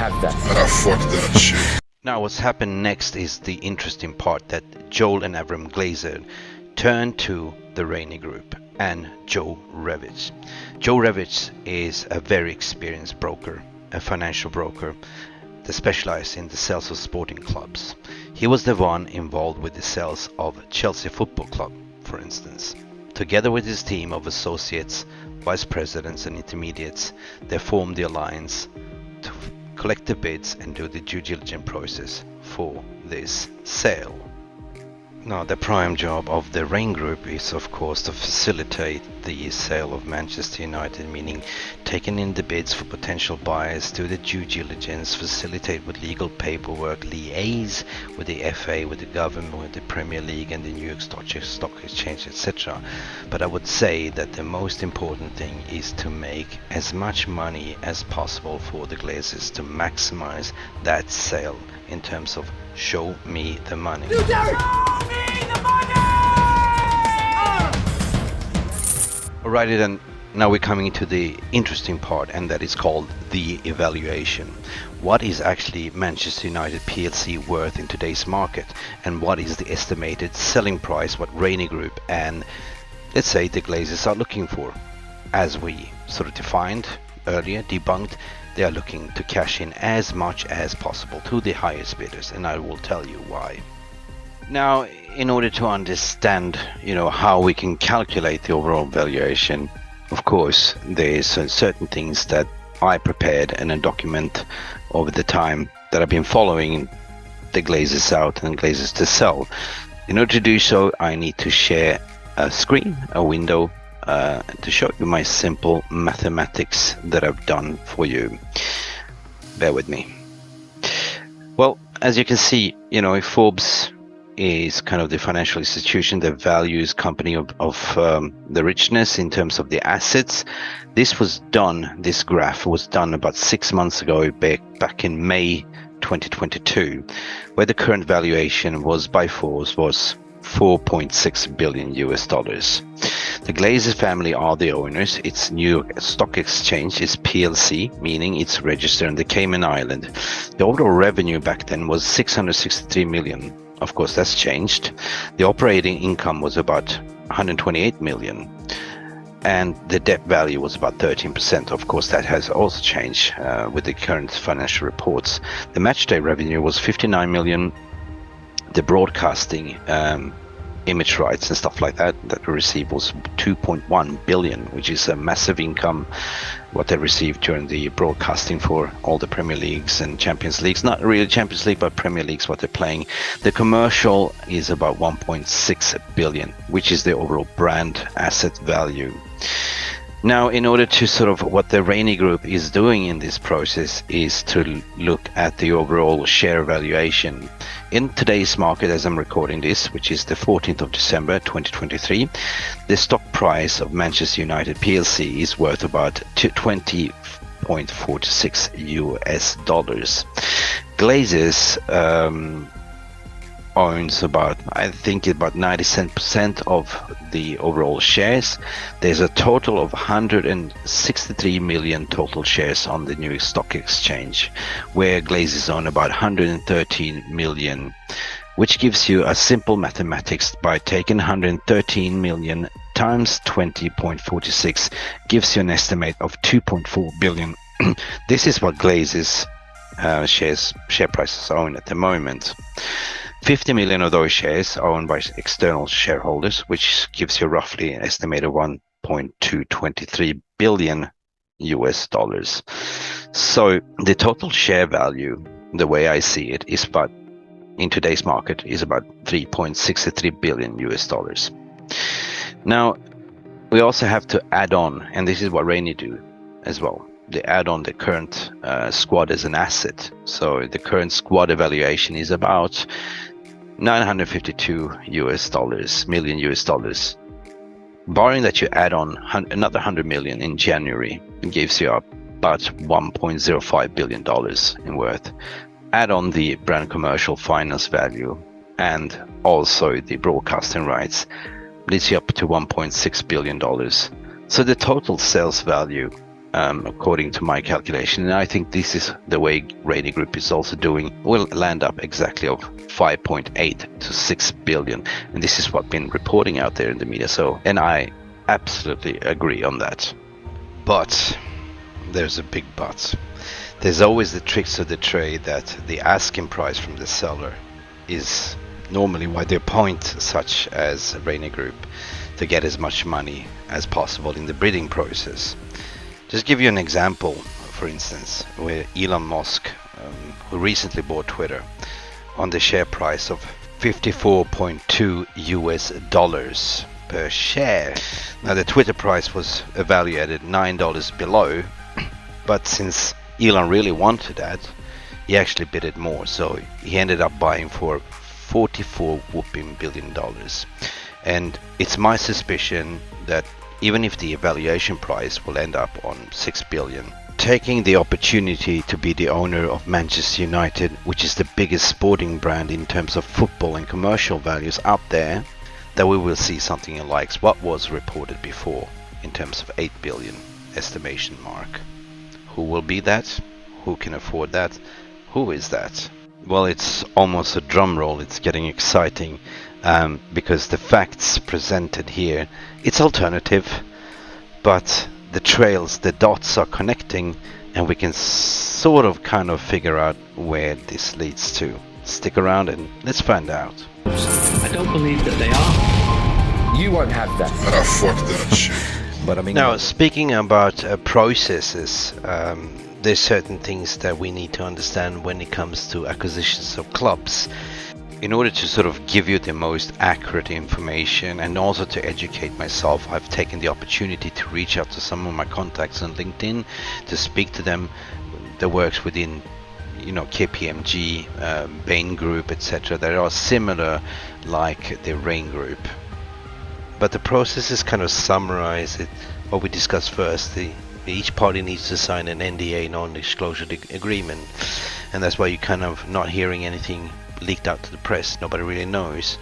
have that. Ah, fuck that shit. Now what's happened next is the interesting part, that Joel and Avram Glazer turned to the Rainey Group and Joe Revich. Joe Revich is a very experienced broker, a financial broker that specializes in the sales of sporting clubs. He was the one involved with the sales of Chelsea Football Club, for instance. Together with his team of associates, vice presidents and intermediates, they formed the alliance to collect the bids and do the due diligence process for this sale. Now, the prime job of the Rain Group is, of course, to facilitate the sale of Manchester United, meaning taking in the bids for potential buyers, do the due diligence, facilitate with legal paperwork, liaise with the FA, with the government, with the Premier League and the New York Stock Exchange, etc. But I would say that the most important thing is to make as much money as possible for the Glazers, to maximize that sale in terms of show me the money. Alrighty then, now we're coming into the interesting part, and that is called the evaluation. What is actually Manchester United PLC worth in today's market, and what is the estimated selling price, what Rainey Group and let's say the Glazers are looking for? As we sort of defined earlier, debunked, they are looking to cash in as much as possible to the highest bidders, and I will tell you why. Now, in order to understand, how we can calculate the overall valuation, of course, there's certain things that I prepared and a document over the time that I've been following the GlazerOut and Glazers to sell. In order to do so, I need to share a screen, a window, to show you my simple mathematics that I've done for you. Bear with me. Well, as you can see, if Forbes is kind of the financial institution that values company of the richness in terms of the assets, this graph was done about 6 months ago, back in May 2022, where the current valuation was by Forbes was $4.6 billion. The Glazer family are the owners. Its New York Stock Exchange is PLC, meaning it's registered in the Cayman Island. The overall revenue back then was 663 million. Of course, that's changed. The operating income was about 128 million. And the debt value was about 13%. Of course, that has also changed with the current financial reports. The matchday revenue was 59 million. The broadcasting image rights and stuff like that we received was 2.1 billion, which is a massive income what they received during the broadcasting for all the Premier Leagues and Champions Leagues. Not really Champions League, but Premier Leagues what they're playing. The commercial is about 1.6 billion, which is the overall brand asset value. Now, in order to sort of what the Rainey Group is doing in this process is to look at the overall share valuation. In today's market, as I'm recording this, which is the 14th of December 2023, the stock price of Manchester United PLC is worth about $20.46. Glazers owns about 97% of the overall shares. There's a total of 163 million total shares on the New York Stock Exchange, where Glazers own about 113 million, which gives you a simple mathematics by taking 113 million times 20.46 gives you an estimate of 2.4 billion. This is what Glazers share prices own at the moment. 50 million of those shares are owned by external shareholders, which gives you roughly an estimated 1.223 billion US dollars. So the total share value, the way I see it, is about, in today's market, is about 3.63 billion US dollars. Now, we also have to add on, and this is what Rainey do as well. They add on the current squad as an asset. So the current squad evaluation is about 952 million US dollars. Barring that you add on another 100 million in January, it gives you about $1.05 billion in worth. Add on the brand commercial finance value and also the broadcasting rights, leads you up to $1.6 billion. So the total sales value according to my calculation, and I think this is the way Rainy Group is also doing, will land up exactly of 5.8 to 6 billion, and this is what's been reporting out there in the media. So, and I absolutely agree on that. But there's a big but. There's always the tricks of the trade that the asking price from the seller is normally why they point, such as Rainy Group, to get as much money as possible in the bidding process. Just give you an example, for instance, where Elon Musk, who recently bought Twitter, on the share price of $54.2 US per share. Now the Twitter price was evaluated $9 below, but since Elon really wanted that, he actually bid it more, so he ended up buying for $44 whooping billion. And it's my suspicion that even if the evaluation price will end up on 6 billion, taking the opportunity to be the owner of Manchester United, which is the biggest sporting brand in terms of football and commercial values out there, that we will see something like what was reported before in terms of 8 billion estimation mark. Who will be that? Who can afford that? Who is that? Well, it's almost a drum roll. It's getting exciting because the facts presented here, it's alternative, but the trails, the dots are connecting, and we can sort of kind of figure out where this leads to. Stick around and let's find out. I don't believe that they are. You won't have that. Fuck that shit. But I mean, Now, speaking about processes, there's certain things that we need to understand when it comes to acquisitions of clubs. In order to sort of give you the most accurate information and also to educate myself, I've taken the opportunity to reach out to some of my contacts on LinkedIn to speak to them that works within, KPMG, Bain Group, etc. that are similar like the Rain Group. But the process is kind of summarized. What we discussed first, each party needs to sign an NDA, non-disclosure agreement, and that's why you're kind of not hearing anything leaked out to the press. Nobody really knows.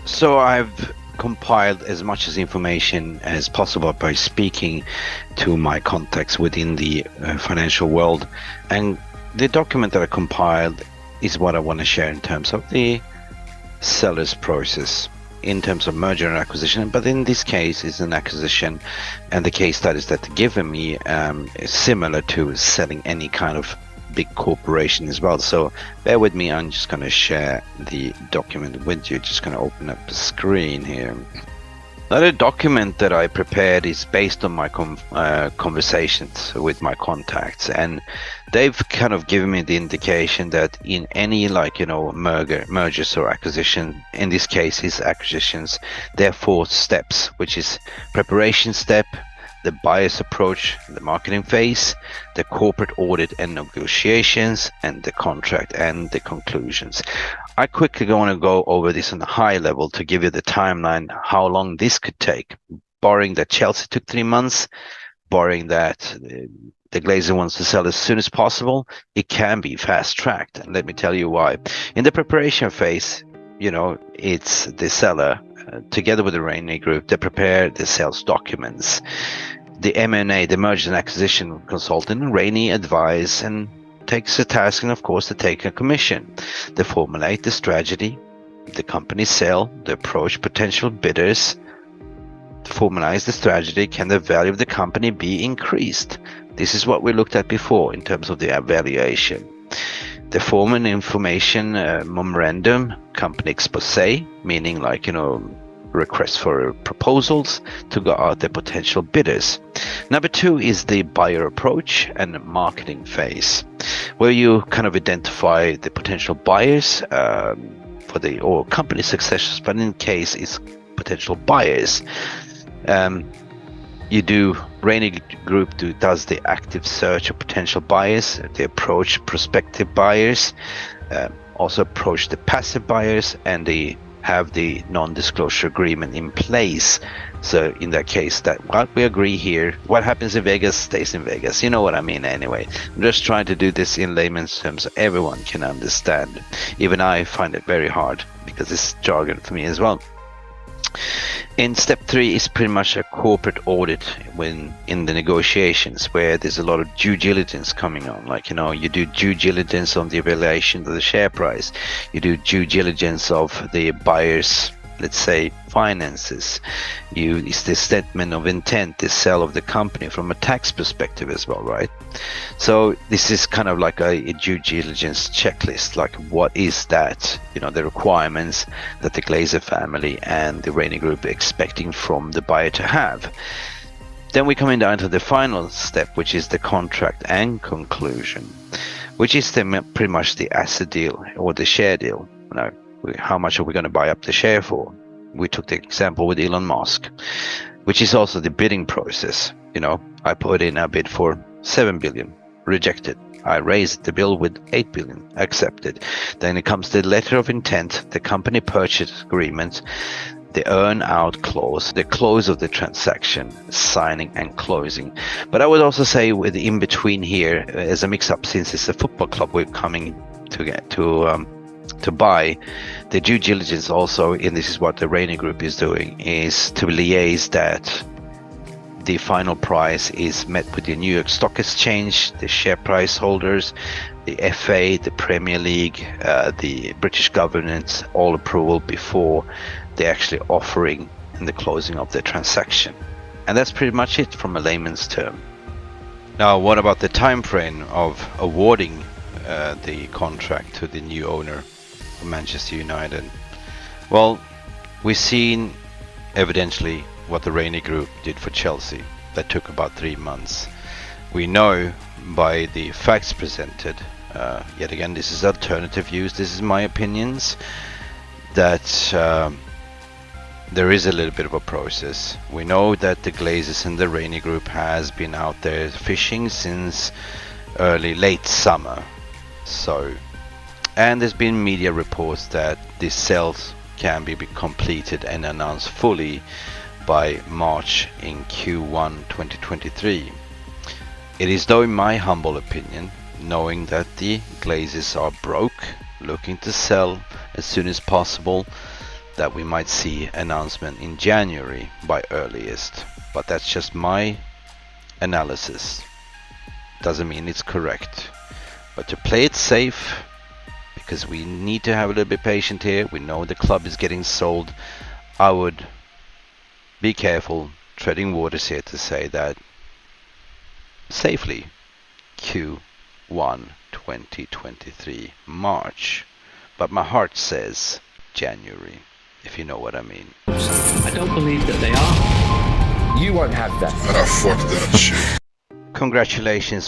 So I've compiled as much as information as possible by speaking to my contacts within the financial world, and the document that I compiled is what I want to share in terms of the seller's process, in terms of merger and acquisition. But in this case, it's an acquisition, and the case studies that they're giving me is similar to selling any kind of big corporation as well. So bear with me, I'm just going to share the document with you. Just going to open up the screen here. Now, the document that I prepared is based on my conversations with my contacts, and they've kind of given me the indication that in any mergers or acquisition, in this case is acquisitions, there are 4 steps, which is preparation step, the buyer's approach, the marketing phase, the corporate audit and negotiations, and the contract and the conclusions. I quickly want to go over this on a high level to give you the timeline, how long this could take, barring that Chelsea took 3 months, barring that the Glazer wants to sell as soon as possible, it can be fast-tracked, and let me tell you why. In the preparation phase, it's the seller, together with the Rainy Group, they prepare the sales documents. The M&A, the merger and acquisition consultant, Rainy, advise and takes a task, and of course they take a commission. They formulate the strategy, the company sale, they approach potential bidders to formalize the strategy. Can the value of the company be increased? This is what we looked at before in terms of the evaluation. They form an information memorandum, company expose, meaning requests for proposals to go out the potential bidders. Number 2 is the buyer approach and marketing phase, where you kind of identify the potential buyers or company successors, but in case it's potential buyers. Rainy Group does the active search of potential buyers. They approach prospective buyers, also approach the passive buyers, and they have the non-disclosure agreement in place. So in that case, that what we agree here, what happens in Vegas stays in Vegas. You know what I mean anyway. I'm just trying to do this in layman's terms so everyone can understand. Even I find it very hard because it's jargon for me as well. In step 3 is pretty much a corporate audit when in the negotiations, where there's a lot of due diligence coming on. Like, you know, you do due diligence on the evaluation of the share price, you do due diligence of the buyer's, let's say, finances. It's the statement of intent, the sale of the company from a tax perspective as well, right? So this is kind of like a due diligence checklist. Like, what is that? You know, the requirements that the Glazer family and the Rainy Group are expecting from the buyer to have. Then we're coming down to the final step, which is the contract and conclusion, which is pretty much the asset deal or the share deal. You know, how much are we going to buy up the share for? We took the example with Elon Musk, which is also the bidding process. You know, I put in a bid for 7 billion, rejected. I raised the bill with 8 billion, accepted. Then it comes the letter of intent, the company purchase agreement, the earn out clause, the close of the transaction, signing and closing. But I would also say with in between here, as a mix-up, since it's a football club we're coming to buy, the due diligence also, and this is what the Rainy Group is doing, is to liaise that the final price is met with the New York Stock Exchange, the share price holders, the FA, the Premier League, the British government, all approval before they're actually offering in the closing of the transaction. And that's pretty much it from a layman's term. Now, what about the time frame of awarding the contract to the new owner of Manchester United? Well, we've seen evidently what the Rainy Group did for Chelsea. That took about 3 months. We know by the facts presented, yet again, this is alternative views, this is my opinions, that there is a little bit of a process. We know that the Glazers and the Rainy Group has been out there fishing since late summer. And there's been media reports that the sales can be completed and announced fully by March in Q1 2023. It is, though, in my humble opinion, knowing that the Glazers are broke, looking to sell as soon as possible, that we might see announcement in January by earliest. But that's just my analysis. Doesn't mean it's correct. But to play it safe, because we need to have a little bit patient here, we know the club is getting sold, I would be careful treading waters here to say that safely Q1 2023 March, but my heart says January, if you know what I mean. I don't believe that they are. You won't have that. Ah, fuck that shit. Congratulations.